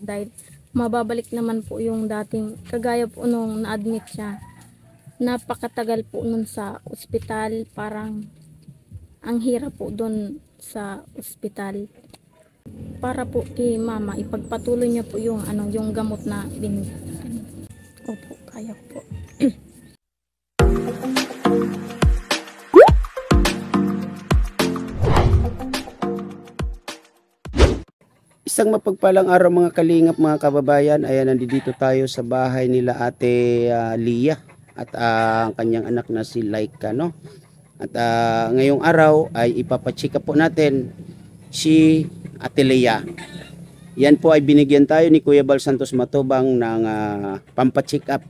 dahil mababalik naman po yung dating kagaya po nung na-admit siya. Napakatagal po nun sa ospital, parang ang hirap po dun sa ospital. Para po kay mama, ipagpatuloy niya po yung yung gamot na binigyan. Opo, kaya po. Isang mapagpalang araw mga kalingap, mga kababayan. Ayan, nandito tayo sa bahay nila Ate Lia at ang kanyang anak na si Laika, no? At ngayong araw ay ipapacheck up po natin si Ate Lia. Yan po ay binigyan tayo ni Kuya Bal Santos Matubang ng pampacheck up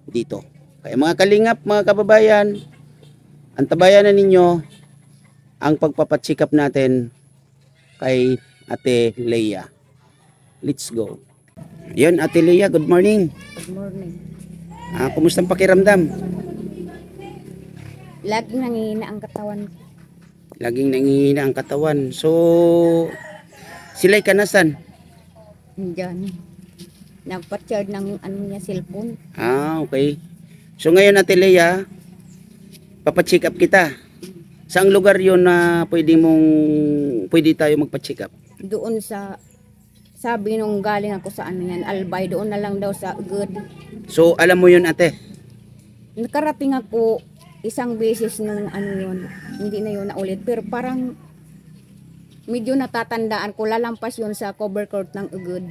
dito. Kaya mga kalingap, mga kababayan, antabayan na ninyo ang pagpapacheck up natin kay Ate Leia. Let's go. Yun, Ate Leia, good morning. Good morning. Kumusta ang pakiramdam? Laging nangihina ang katawan ko. Laging nangihina ang katawan. So, sila'y kanasan? Diyan. Nagpa-charge ng niya cellphone. Okay. So ngayon, Ate Leia, papacheck up kita. Saang lugar yun na pwede tayo magpa-check up? Doon sa, sabi nung galing ako sa yan, Albay, doon na lang daw sa Good. So, alam mo yun, ate? Nakarating ako isang beses nung yun, hindi na yun naulit. Pero parang medyo natatandaan ko, lalampas yun sa cover court ng Good.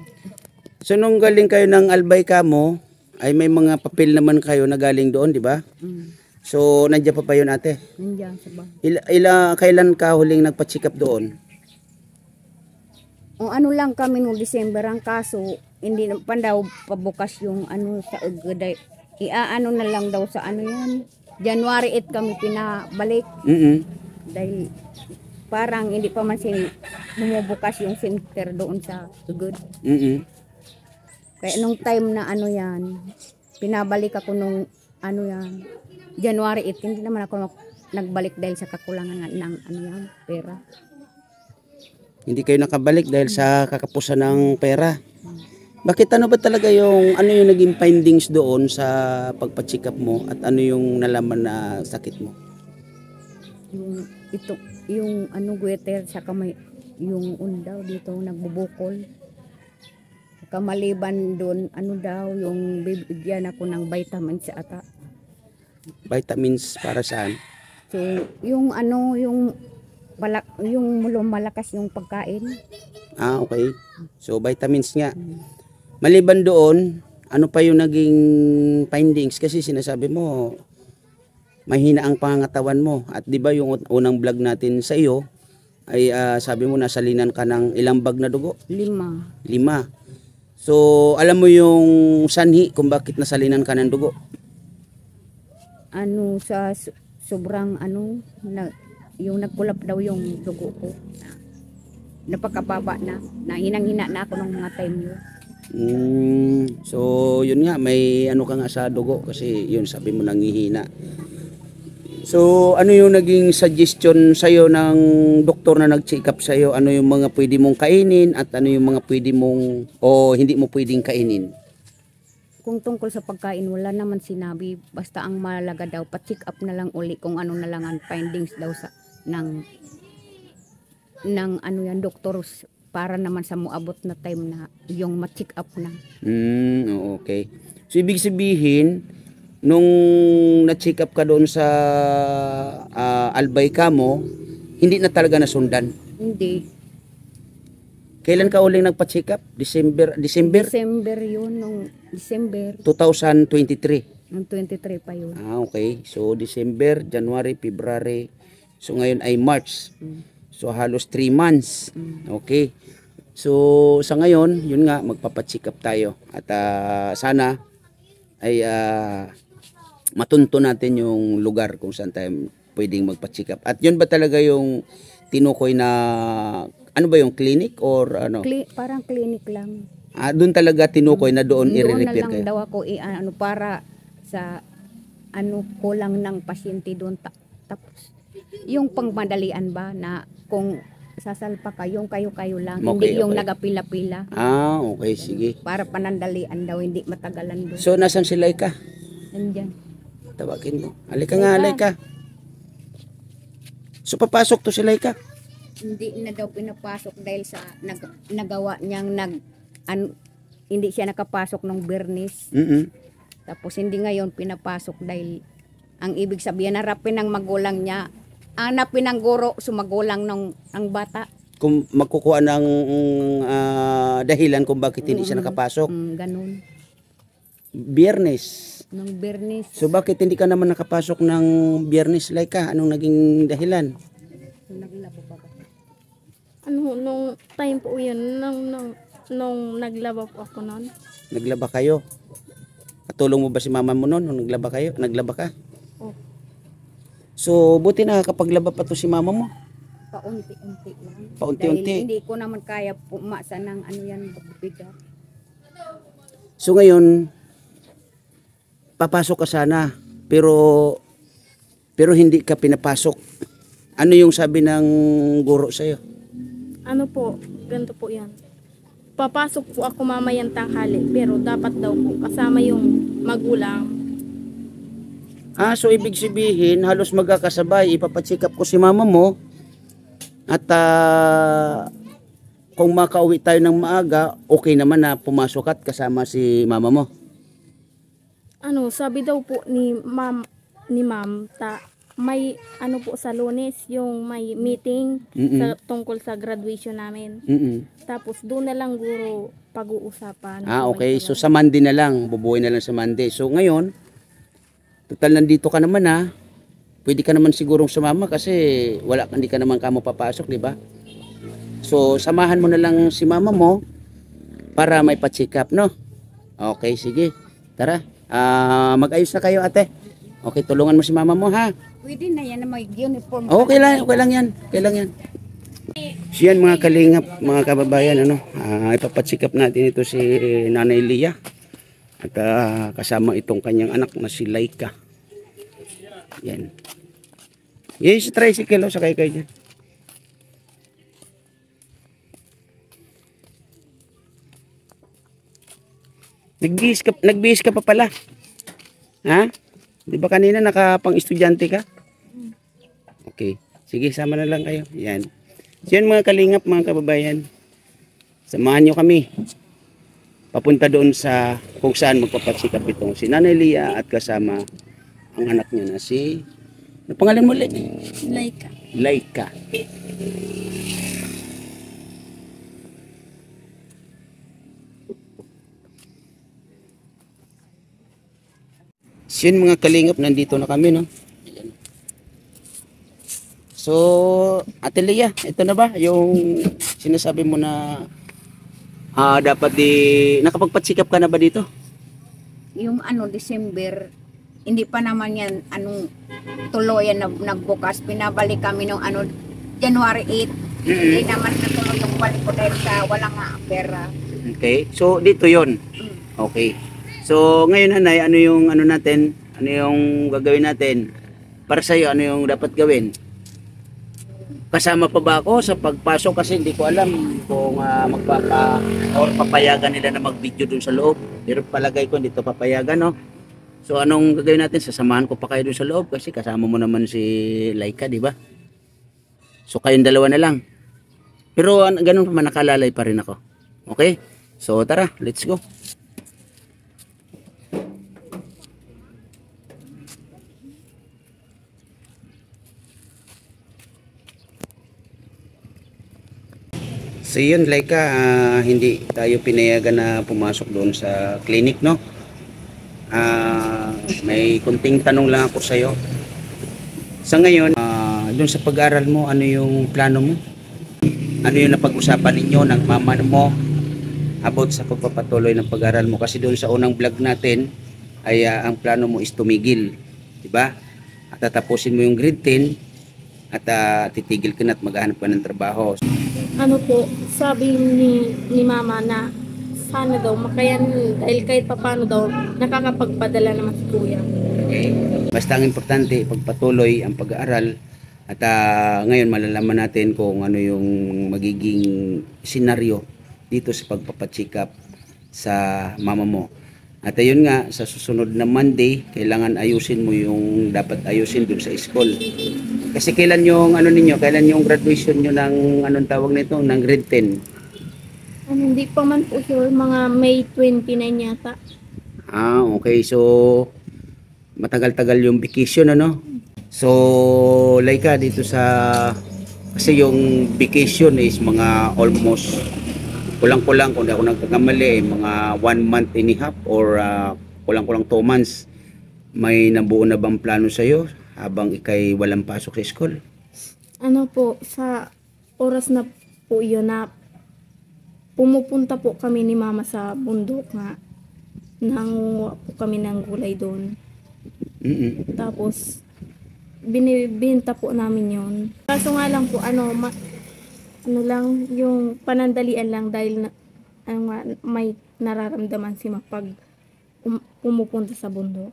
So, nung galing kayo ng Albay kamo, ay may mga papel naman kayo na galing doon, di ba? So, nandiyan pa yun, ate? Nandiyan sa bahay. Kailan ka huling nagpa-check up doon? O lang kami noong December, ang kaso hindi na pa daw pabukas yung sa Ugod. Iaano na lang daw sa yan. January 8 kami pinabalik. Dahil parang hindi pa man bumubukas yung center doon sa Ugod. Kaya nung time na yan, pinabalik ako nung yan, January 8, hindi naman ako nagbalik dahil sa kakulangan ng yan, pera. Hindi kayo nakabalik dahil sa kakapusan ng pera. Bakit ano ba talaga yung naging findings doon sa pagpa-check up mo at ano yung nalaman na sakit mo? Yung gueter sa kamay, yung undaw dito nagbubukol. Kamaliban doon, yung bibigyan ako ng vitamins sa ata. Vitamins para saan? So, yung malakas yung pagkain. Okay. So, vitamins nga. Maliban doon, ano pa yung naging findings? Kasi sinasabi mo, mahina ang pangangatawan mo. At di ba yung unang vlog natin sa iyo, ay sabi mo nasalinan ka ng ilang bag na dugo? 5. 5. So, alam mo yung sanhi kung bakit nasalinan ka ng dugo? Sa sobrang yung nagkulap daw yung dugo ko. Napakababa na. Hinang-hina na ako ng mga time yun. So, yun nga, may ka nga sa dugo kasi yun, sabi mo nangihina. So, ano yung naging suggestion sa'yo ng doktor na nag-check up sa'yo? Ano yung mga pwede mong kainin at ano yung mga pwede mong o hindi mo pwedeng kainin? Kung tungkol sa pagkain, wala naman sinabi. Basta ang malaga daw, pa-check up na lang uli kung ano na lang ang findings daw ng yan, doktor, para naman sa muabot na time na yung ma-check up na. Okay. So, ibig sabihin, nung na-check up ka doon sa Albay kamo, hindi na talaga nasundan? Hindi. Kailan ka uling nagpa-check up? December? December yun, nung December. 2023? Nung 23 pa yun. Okay. So, December, January, February. So, ngayon ay March. So, halos 3 months. Okay. So, sa ngayon, yun nga, magpapacheck up tayo. At sana ay matunto natin yung lugar kung saan tayo pwedeng magpa-check up. At yun ba talaga yung tinukoy na, ano ba yung clinic or ano? Parang clinic lang. Doon talaga tinukoy na doon i-repair kayo? Doon na lang kayo? daw ako para sa kulang ng pasyente doon. Tapos yung pangmadalian ba na kung sasalpa ka, yung kayo-kayo lang, Okay, hindi yung okay. nagapila-pila. Okay, sige. Para panandalian daw, hindi matagalan doon. So, nasan si Laika? Nandyan. Tawagin mo. Halika nga, Laika. So, papasok to si Laika. Hindi na daw pinapasok dahil sa nagawa niyang hindi siya nakapasok ng Bernis. Tapos hindi ngayon pinapasok dahil ang ibig sabihin harapin ng magulang niya. Hanapin ng guro sumagulang ng bata. Kung magkukuha ng dahilan kung bakit hindi siya nakapasok. Ganun. Biyernes. Nung Bernis. So, bakit hindi ka naman nakapasok ng Biyernes, Laika? Anong naging dahilan? Naglabo pa ba? Nung time po yun, nung naglaba po ako noon. Naglaba kayo? Katulong mo ba si mama mo noon nung naglaba kayo? Naglaba ka? Oh. So, buti nakakapaglaba pa to si mama mo. Paunti-unti lang. Paunti-unti. Dahil hindi ko naman kaya pumasa ng bigat. So, ngayon, papasok ka sana. Pero hindi ka pinapasok. Ano yung sabi ng guro sa'yo? Ano po, ganito po yan. Papasok po ako mamayang tanghali, pero dapat daw po kasama yung magulang. So ibig sabihin, halos magkakasabay, ipapacheck up ko si mama mo. At kung makauwi tayo ng maaga, okay naman na pumasok at kasama si mama mo. Sabi daw po ni ma'am, may po sa Lunes, yung may meeting tungkol sa graduation namin. Tapos doon na lang guro pag-uusapan. Okay. So sa Monday na lang, bubuhay na lang sa Monday. So ngayon, total nandito ka naman pwede ka naman sigurong sumama kasi hindi ka naman kamo papasok, di ba? So samahan mo na lang si mama mo para may pa-check up, no? Okay, sige. Tara, mag-ayos na kayo, ate. Okay, tulungan mo si mama mo, ha? Pwede na yan na may uniform. Okay lang yan. Okay lang yan. So yan mga kalingap, mga kababayan, ipapacheck up natin ito si Nanay Lia. At kasama itong kanyang anak na si Laika. Yan. Yes, tricycle, sakay kayo dyan. Nagbihis ka pa pala. Ha? Di ba kanina nakapang estudyante ka? Okay. Sige, sama na lang kayo. Yan. So yan mga kalingap, mga kababayan. Samahan nyo kami. Papunta doon sa kung saan magpapatsikap itong si Nanay Lia at kasama ang anak niya na si... Ano pangalan mo ulit? Laika. Laika. So yun mga kalingap, nandito na kami, no? So, Ate Lia, ito na ba yung sinasabi mo na dapat nakapagpatsikap ka na ba dito? Yung December, hindi pa naman yan tuluyan na nagbukas. Pinabalik kami nung January 8. Hindi naman natuloy yung balik ko dahil sa walang pera. Okay, so dito yon. Okay. So ngayon Hanay, ano yung natin? Ano yung gagawin natin? Para sa iyo, ano yung dapat gawin? Kasama pa ba ako sa pagpasok kasi hindi ko alam kung papayagan nila na mag-video dun sa loob. Pero palagay ko hindi to papayagan, no? So anong gagawin natin? Sasamahan ko pa kayo dun sa loob kasi kasama mo naman si Laika, di ba? So kayong dalawa na lang. Pero ganun pa man, nakalalay pa rin ako. Okay? So tara, let's go. So yun, Laika, hindi tayo pinayagan na pumasok doon sa clinic, no? May kunting tanong lang ako sa'yo. Sa ngayon, doon sa pag-aaral mo, ano yung plano mo? Ano yung napag-usapan ninyo ng mama mo about sa pagpapatuloy ng pag-aaral mo? Kasi doon sa unang vlog natin, ay ang plano mo is tumigil, di ba? At tatapusin mo yung grade 10 at titigil ka na at maghahanap ka ng trabaho. Sabi ni mama na sana daw makayan dahil kahit papano daw nakakapagpadala naman si kuya. Okay. Basta ang importante, pagpatuloy ang pag-aaral At ngayon malalaman natin kung ano yung magiging senaryo dito sa pagpapacheck up sa mama mo. At ayun nga, sa susunod na Monday, kailangan ayusin mo yung dapat ayusin dun sa school. Kasi kailan yung ano ninyo, kailan yung graduation nyo ng anong tawag nito, ng grade 10? Hindi pa man po sure, mga May 29 yata. Okay. So, matagal-tagal yung vacation, ano? So, Laika, dito sa... Kasi yung vacation is mga almost... Kulang-kulang, kung di ako nagkakamali, mga 1 month and a half or kulang-kulang 2 months. May nabuo na bang plano sa'yo habang ikay walang pasok sa school? Ano po, sa oras na po yun na pumupunta po kami ni mama sa bundok nga. Nangunguha po kami ng gulay doon. Tapos, binibenta po namin yon. Kaso nga lang po, ano lang, yung panandalian lang dahil may nararamdaman si ma pag pumupunta sa bundok.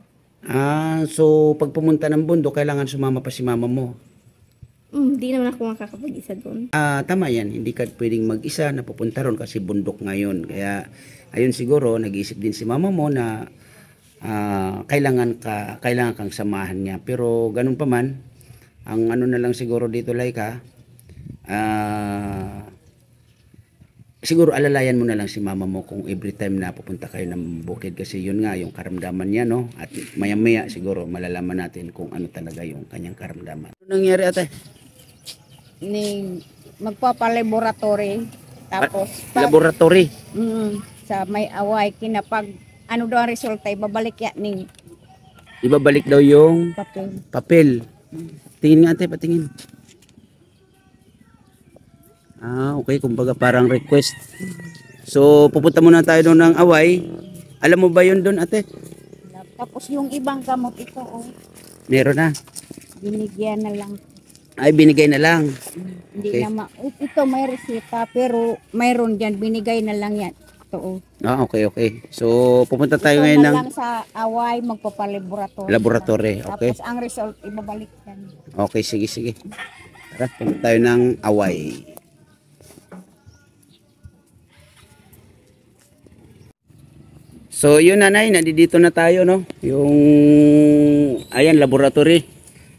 So pag pumunta ng bundok, kailangan sumama pa si mama mo. Hindi naman ako makakapag-isa doon. Tama yan, hindi ka pwedeng mag-isa na pupunta ron kasi bundok ngayon. Kaya ayun siguro, nag-iisip din si mama mo na kailangan kang samahan niya. Pero ganun pa man, ang ano na lang siguro dito, Laika, siguro alalayan mo na lang si mama mo kung every time na pupunta kayo ng bukid, kasi yun nga yung karamdaman niya, no? At maya-maya siguro malalaman natin kung ano talaga yung kanyang karamdaman. Ano nangyari, ate? Magpapalaboratory. Tapos Laboratory. sa may away kinapag ano daw ang resulta ibabalik ya ning Ibabalik daw yung papel. papel. Tingin nga, ate, patingin. Okay, kumbaga parang request. So, pupunta muna tayo doon ng away. Alam mo ba yun doon, ate? Tapos yung ibang gamot ito Meron na. binigyan na lang. Ay, binigay na lang. Hindi Okay. na ito may reseta pero mayroon diyan binigay na lang yan. Ito Okay. So, pupunta tayo Ito ngayon na ng lang sa away magpapalaboratory. laboratory. Okay? Tapos ang result ibabalik yan. Okay, sige. Tara, pupunta tayo ng away. So, yun, nanay, nandito na tayo, no? Yung, ayan, laboratory.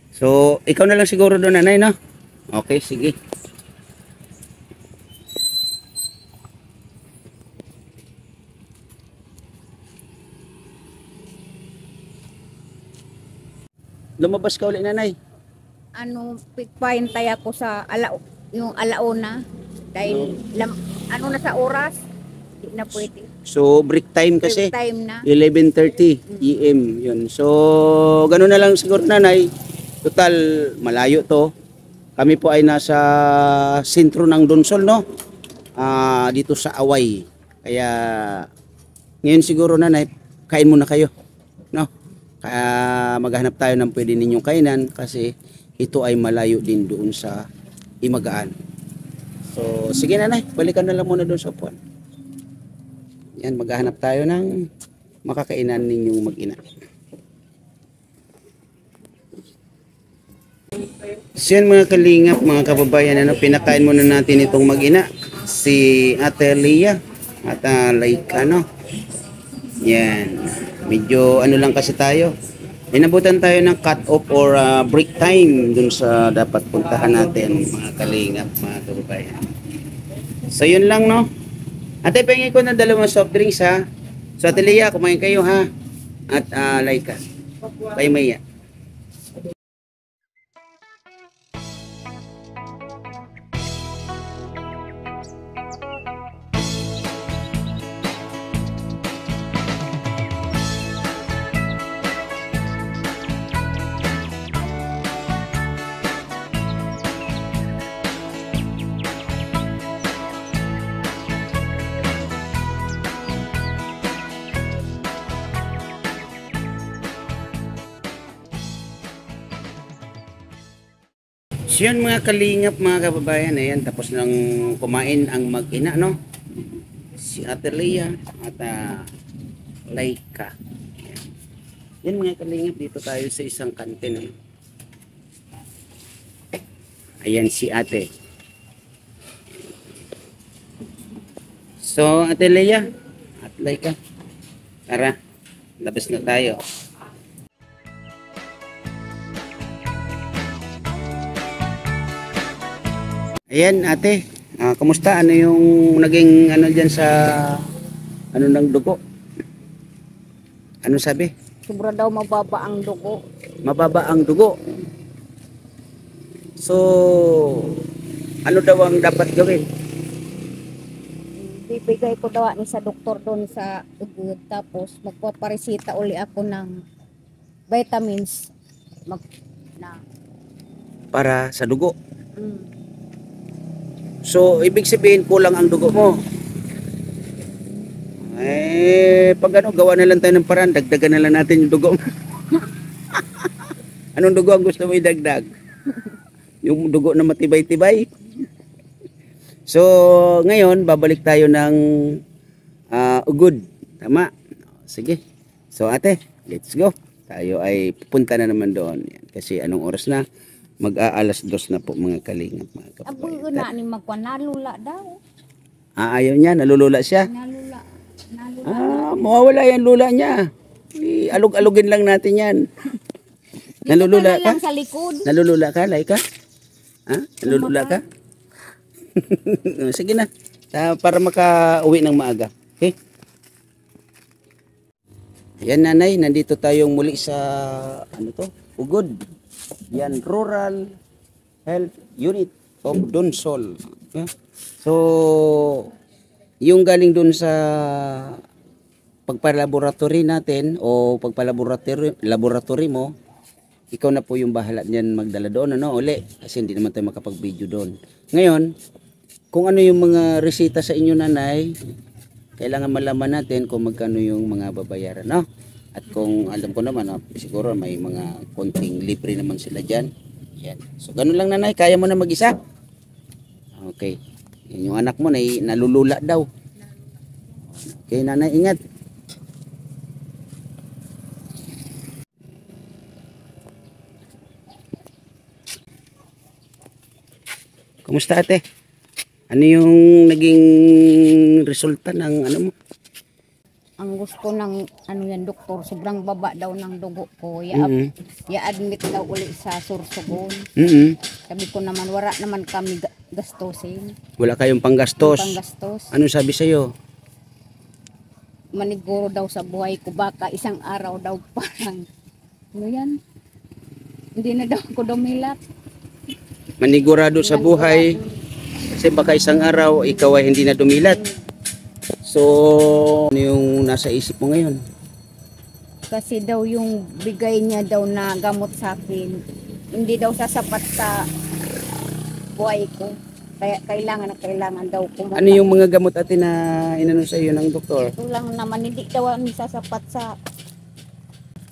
So, ikaw na lang siguro doon, nanay, no? Okay, sige. Lumabas ka ulit, nanay. Pagpahintay ako sa yung alauna dahil ano na sa oras hindi na pwede. So, break time kasi. Break time na. 11:30 AM yun. So, gano'n na lang siguro, nanay. Total, malayo to. Kami po ay nasa sentro ng Donsol, no? Dito sa Away. Kaya, ngayon siguro, nanay, kain muna kayo, no? Kaya maghanap tayo ng pwede ninyong kainan kasi ito ay malayo din doon sa Imagaan. So, sige, nanay, balikan na lang muna doon sa upuan. Yan, maghahanap tayo ng makakainan ninyong mag-ina. So yan, mga kalingap, mga kababayan, pinakain muna natin itong mag-ina, si Ate Leah at Laika, no? Yan, medyo ano lang kasi tayo, inabutan tayo ng cut off or break time dun sa dapat puntahan natin, mga kalingap, mga kababayan. So yun lang, no? Ate, pahingin ko ng 2 soft drinks, ha? So, Ate Leah, kumain kayo, ha? At Laika, kayo maya. So yun, mga kalingap, mga kababayan, ayan, tapos nang kumain ang mag-ina, no? Si Ate Leah at Laika. Ayan. Yan, mga kalingap, dito tayo sa isang kantin, Ayan si ate. So, Ate Leia, at Laika, tara, labas na tayo. Ayan, ate, kumusta? Ano yung naging ano dyan sa ano ng dugo? Ano sabi? Sobra daw mababa ang dugo. Mababa ang dugo. So, ano daw ang dapat gawin? Bibigay ko daw ni sa doktor doon sa ugod. Tapos magpaparesita uli ako ng vitamins. Na. Para sa dugo. Mm. So, ibig sabihin kulang ang dugo mo. Pag ano, gawa na lang tayo ng paraan, dagdagan na lang natin yung dugo mo. Anong dugo ang gusto mo idagdag? Yung dugo na matibay-tibay. So, ngayon, babalik tayo ng ugod. Tama? Sige. So, ate, let's go. Tayo ay pupunta na naman doon. Yan. Kasi anong oras na? Mag-aalas 2 na po mga kalingap. Mga Aboy kababayan. na ni magwa nalula daw. Ayaw niya, nalulula siya. Nalula. Mawawala yan lula niya. Alug-alugin lang natin yan. Nalulula ka? Lang sa likod. Nalulula ka, Laika? Ha? Nalulula ka? Sige na. Para maka-uwi ng maaga. Okay? Ayan nanay, nandito tayong muli sa ano to? Ugod. Yan, Rural Health Unit of Donsol. Okay? So, yung galing dun sa pagpalaboratory natin o pagpalaboratory mo, ikaw na po yung bahala niyan magdala doon, ano, uli. Kasi hindi naman tayo makapag-video doon. Ngayon, kung ano yung mga resita sa inyo nanay, kailangan malaman natin kung magkano yung mga babayaran, no? At kung alam ko naman, siguro may mga konting libre naman sila dyan. Yan. So, ganun lang nanay, kaya mo na mag-isa? Okay. Yan yung anak mo na nalulula daw. Okay nanay, ingat. Kumusta ate? Ano yung naging resulta ng ano mo? Ang gusto ng ano yan doktor, sobrang baba daw ng dugo ko. I-admit daw uli sa Sorsogon. Sabi ko naman, wala naman kami gastusin. Wala kayong panggastos. Panggastos. Ano sabi sa'yo? Maniguro daw sa buhay ko, baka isang araw daw parang, ano yan? Hindi na daw ako dumilat. Manigurado sa buhay. Kasi baka isang araw, ikaw ay hindi na dumilat. So, ano yung nasa isip mo ngayon? Kasi daw yung bigay niya daw na gamot sa akin, hindi daw sasapat sa buhay ko. Kaya kailangan daw kumuha. Ano yung mga gamot ate na inano sa iyo ng doktor? Ito lang naman, hindi daw ang sasapat sa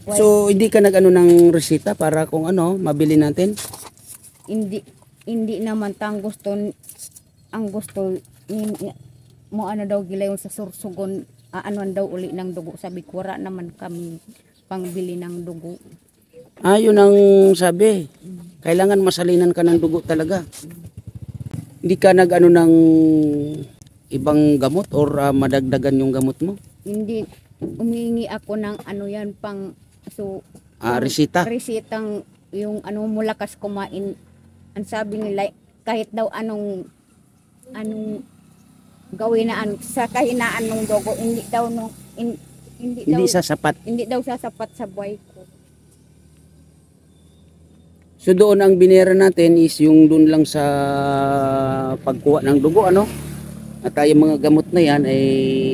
buhay. So, hindi ka nag-ano ng resita para kung ano, mabili natin? Hindi naman ang gusto mo ano daw gilayon sa Sorsogon, anuan daw uli ng dugo. Sabi ko, wala naman kami pangbili ng dugo. Yun ang sabi. Kailangan masalinan ka ng dugo talaga. Hindi ka nag-ano ng ibang gamot or madagdagan yung gamot mo? Hindi, umingi ako ng ano yan pang, Resita? Resitang yung ano mulakas kumain. Ang sabi nila, kahit daw anong gawin na sa kahinaan ng dugo, hindi daw Hindi sasapat. Hindi daw sasapat sa buhay ko. So doon ang binera natin is yung doon lang sa pagkuha ng dugo, ano? At tayong mga gamot na yan ay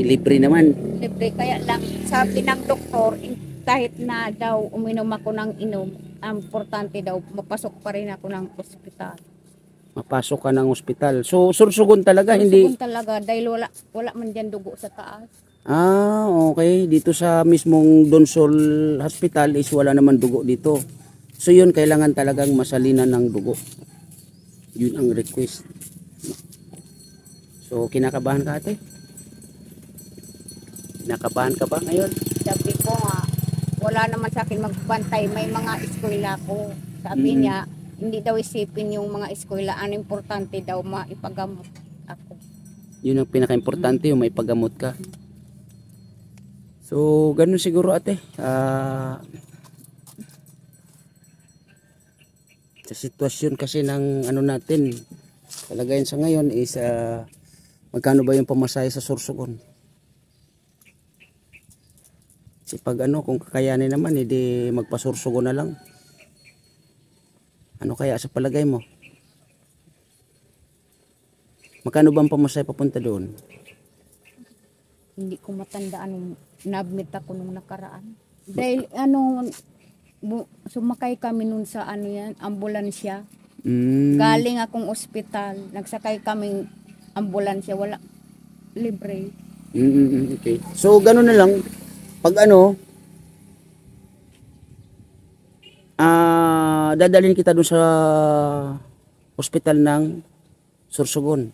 libre naman. Libre, kaya lang sabi ng doktor, kahit na daw uminom ako ng inom, ang importante daw, mapasok pa rin ako ng ospital. Mapasok ka ng ospital. So Sorsogon talaga, hindi? Sorsogon talaga, dahil wala man dyan dugo sa taas. Okay. Dito sa mismong Donsol Hospital is wala naman dugo dito. So yun, kailangan talagang masalinan ng dugo. Yun ang request. So kinakabahan ka ate? Kinakabahan ka ba ngayon? Sabi ko nga, wala naman sa akin magbantay, may mga eskwela ko. Sabi niya, hindi daw isipin yung mga eskwela. Ang importante daw maipagamot ako. Yun ang pinaka-importante, yung maipagamot ka. So, ganun siguro ate. Sa sitwasyon kasi ng ano natin, kalagayan sa ngayon is magkano ba yung pamasahe sa Sorsogon? Kasi pag kung kakayanin naman, hindi magpa-Sorsogon na lang. Ano kaya sa palagay mo? Magkano ba ang pamasahe papunta doon? Hindi ko matandaan nung nabmit ako nung nakaraan. Dahil sumakay kami nun sa ambulansya. Galing akong ospital, nagsakay kaming ambulansya, wala, libre. Okay. So, gano'n na lang, pag dadalhin kita doon sa ospital ng Sorsogon.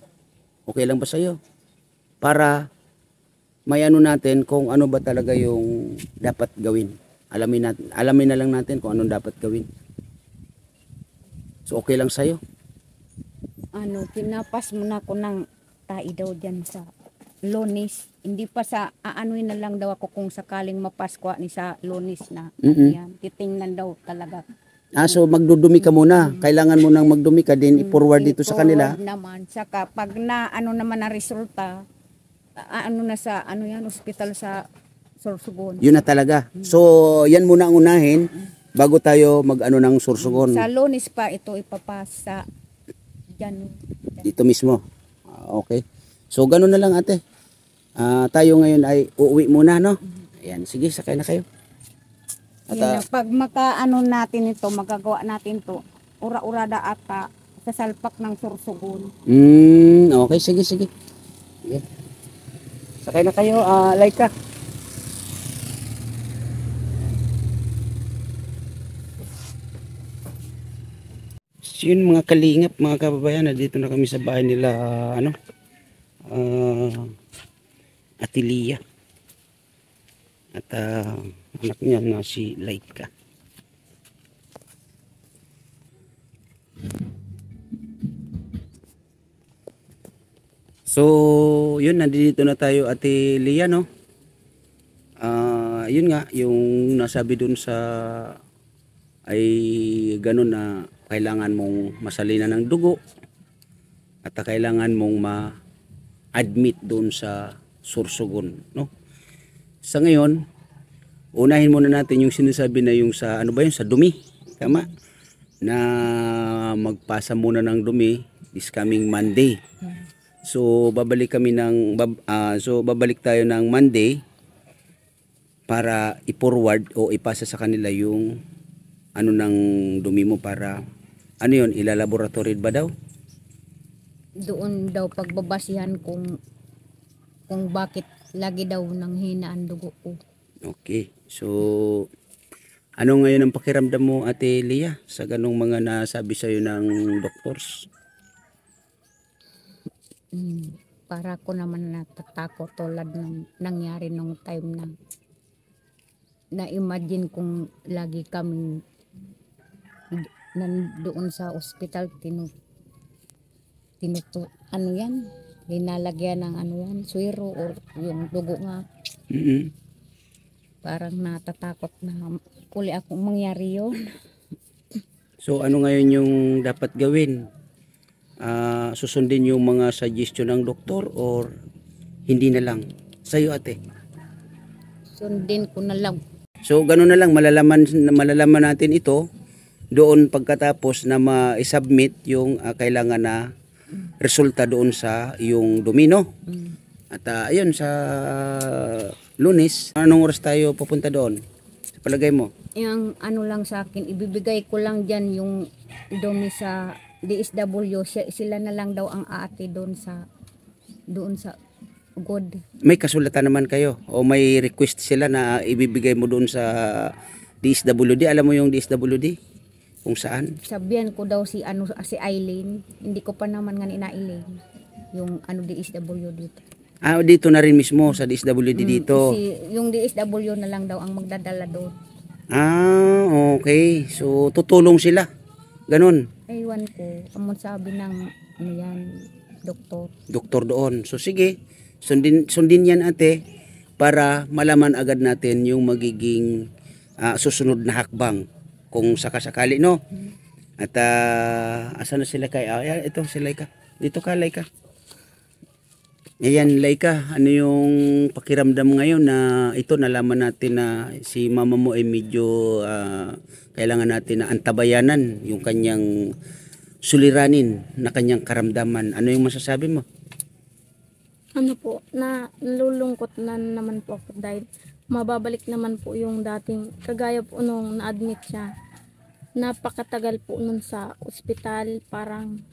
Okay lang ba sa'yo? Para may natin kung ano ba talaga yung dapat gawin. Alamin na lang natin kung anong dapat gawin. So, okay lang sa'yo? Pinapas mo na ako ng tai daw dyan sa Lunes. Hindi pa sa aanuin na lang daw ako kung sakaling mapaskwa ni sa Lunes na. Yan, titingnan daw talaga. So magdudumi ka muna. Kailangan mo nang magdumi ka din i-forward dito sa kanila. Naman. Saka pag na naman na resulta, na sa ospital sa Sorsogon. Yun na talaga. So yan muna ang unahin bago tayo ng Sorsogon. Sa Lunes pa ito ipapasa dyan. Dito mismo. Okay. So ganun na lang ate. Tayo ngayon ay uuwi muna, no? Ayan, sige, sakay na kayo. At, pag natin ito, magagawa natin to, ura-urada ata sa salpak ng Sorsogon. Okay, sige. Sige. Sakay na kayo, Laika. So yun mga kalingap, mga kababayan, dito na kami sa bahay nila, Ate Lia. At anak niya na si Laika. So, yun, nandito na tayo Ate Lia, no? Yun nga, yung nasabi dun sa ay ganun na kailangan mong masalinan ng dugo at kailangan mong ma-admit dun sa Sorsogon, no? Sa ngayon, unahin muna natin yung sinasabi na yung sa sa dumi, tama? Na magpasa muna ng dumi this coming Monday. So babalik tayo ng Monday para i-forward o ipasa sa kanila yung ng dumi mo para ilalaboratory ba daw? Doon daw pagbabasihan kung bakit lagi daw nang hina ang dugo ko. Okay. So, ano ngayon ang pakiramdam mo, Ate Lia, sa ganong mga nasabi sa'yo ng doctors? Para ko naman natatakot tulad ng nangyari nung time na imagine kung lagi kaming nandoon sa ospital linalagyan ng suwero o yung dugo nga. Parang natatakot na uli akong mangyari yun. So ano ngayon yung dapat gawin? Susundin yung mga suggestion ng doktor or hindi na lang? Sa'yo ate? Sundin ko na lang. So gano'n na lang, malalaman natin ito doon pagkatapos na ma-submit yung kailangan na resulta doon sa yung domino. At ayun, sa Lunes, anong oras tayo pupunta doon? Sa palagay mo? Yung lang sa akin, ibibigay ko lang dyan yung dumi sa DSW. Sila na lang daw ang aate doon sa God. May kasulatan naman kayo o may request sila na ibibigay mo doon sa DSWD? Alam mo yung DSWD? Kung saan? Sabihan ko daw si Eileen. Hindi ko pa naman nga Eileen. Yung DSW dito. Dito na rin mismo sa DSWD dito. Yung DSW na lang daw ang magdadala doon. Okay. So tutulong sila. Ganon. Ewan ko, amon sabi ng ano yan, doktor. Doktor doon. So sige, sundin yan ate para malaman agad natin yung magiging susunod na hakbang kung sakasakali, no? At asa na sila kay ito si Laika. Dito ka Laika. Ayan Laika, ano yung pakiramdam ngayon na ito nalaman natin na si mama mo ay medyo kailangan natin na antabayanan yung kanyang suliranin na kanyang karamdaman. Ano yung masasabi mo? Ano po, nalulungkot na naman po ako dahil mababalik naman po yung dating kagaya po nung na-admit siya. Napakatagal po nun sa ospital, parang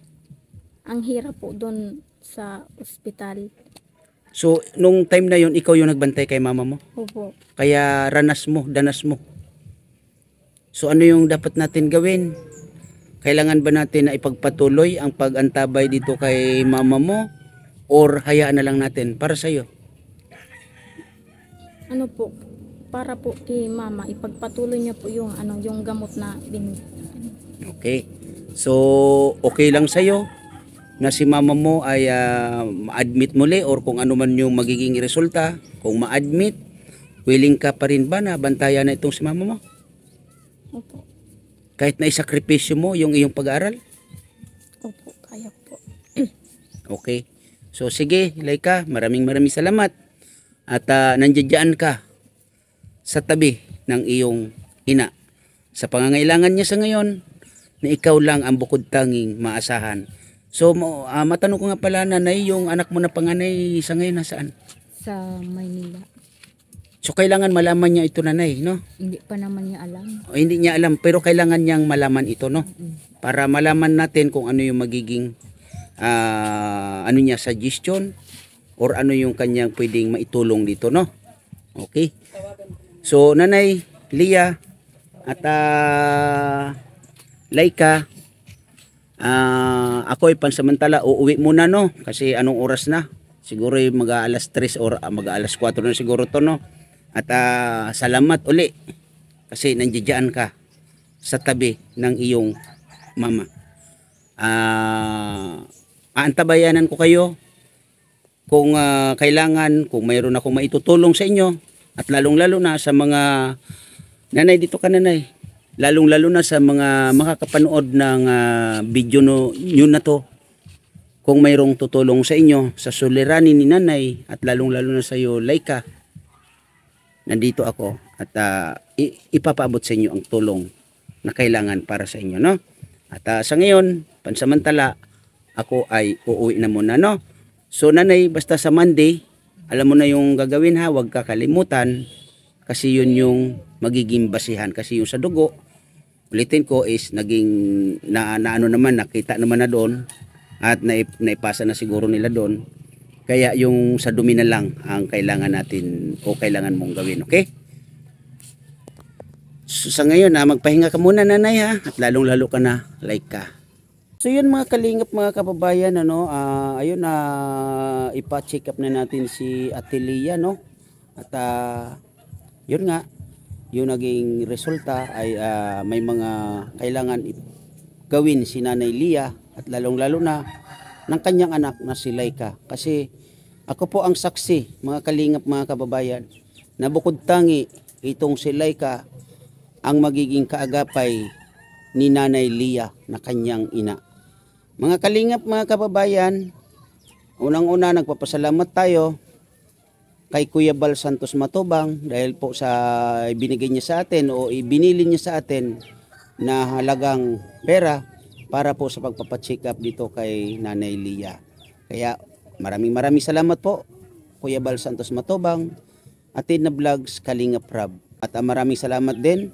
ang hirap po doon sa ospital. So, nung time na yon ikaw yung nagbantay kay mama mo? Opo. Kaya danas mo. So, ano yung dapat natin gawin? Kailangan ba natin na ipagpatuloy ang pag-antabay dito kay mama mo? Or hayaan na lang natin para sa'yo? Ano po, para po kay mama, ipagpatuloy niya po yung yung gamot na Okay. So, okay lang sa'yo na si mama mo ay ma-admit muli or kung ano man yung magiging resulta, kung ma-admit, willing ka pa rin ba na bantayan na itong si mama mo? Opo. Kahit na isakripisyo mo yung iyong pag-aaral? Opo, kaya po. Okay. So sige, Laika, maraming salamat. At nandiyan ka sa tabi ng iyong ina. Sa pangangailangan niya sa ngayon, na ikaw lang ang bukod tanging maasahan. So matanong ko nga pala, nanay, yung anak mo na panganay sa ngayon nasaan? Sa Maynila. So kailangan malaman niya ito, nanay, no? Hindi pa naman niya alam. O, hindi niya alam, pero kailangan niyang malaman ito, no? Para malaman natin kung ano yung magiging ano niya suggestion or ano yung kanyang pwedeng maitulong dito, no? Okay. So nanay Lia at Laika, ako ay pansamantala uuwi muna, no? Kasi anong oras na? Siguro mag-aalas 3 or mag-aalas 4 na siguro to, no? At salamat uli kasi nandiyan ka sa tabi ng iyong mama. Aantabayanan ko kayo kung kailangan, kung mayroon akong maitutulong sa inyo, at lalong-lalo na sa mga nanay, dito ka nanay, lalong-lalo na sa mga makakapanood ng video nyo na to, kung mayroong tutulong sa inyo sa suliranin ni nanay, at lalong-lalo na sa iyo Laika, nandito ako at ipapaabot sa inyo ang tulong na kailangan para sa inyo, no? At sa ngayon, pansamantala, ako ay uuwi na muna, no? So nanay, basta sa Monday, alam mo na yung gagawin ha, huwag kakalimutan kasi yun yung magiging basihan. Kasi yung sa dugo, ulitin ko, is naging ano naman, nakita naman na doon at naipasa na siguro nila doon. Kaya yung sa dumi na lang ang kailangan natin o kailangan mong gawin, okay? So, sa ngayon, magpahinga ka muna, nanay, ha? At lalong-lalo ka na, Laika. So yun mga kalingap, mga kababayan, ayun na ipa-check up na natin si Ate Lia, no? At yun nga, yung naging resulta ay may mga kailangan gawin si Nanay Lia at lalong-lalo na ng kanyang anak na si Laika. Kasi ako po ang saksi, mga kalingap, mga kababayan, na bukod tangi itong si Laika ang magiging kaagapay ni Nanay Lia na kanyang ina. Mga kalingap, mga kababayan, unang-una nagpapasalamat tayo kay Kuya Bal Santos Matubang dahil po sa ibinigay niya sa atin o ibinili niya sa atin na halagang pera para po sa pagpapacheck up dito kay Nanay Lia. Kaya maraming salamat po Kuya Bal Santos Matubang, Atin na Vlogs, Kalingap Rab. At maraming salamat din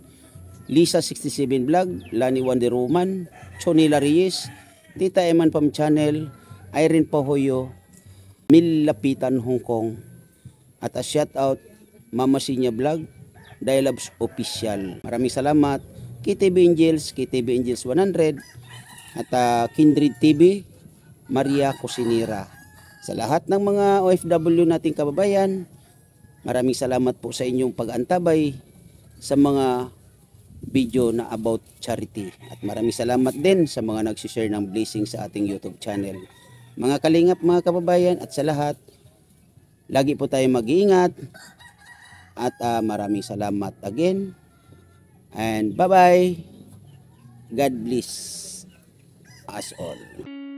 Lisa 67 Vlog, Lani Wonder Woman, Chonila Reyes, Tita Eman Pam Channel, Irene Pahoyo, Mil Lapitan Hong Kong, at shout out Mama Sinya Vlog, Dialogues Official. Maraming salamat KTV Angels, KTV Angels 100, at Kindred TV, Maria Cosinera. Sa lahat ng mga OFW nating kababayan, maraming salamat po sa inyong pag-antabay sa mga video na about charity. At maraming salamat din sa mga nag-share ng blessing sa ating YouTube channel. Mga kalingap, mga kababayan, at sa lahat, lagi po tayo mag-iingat. At maraming salamat again. And bye-bye. God bless us all.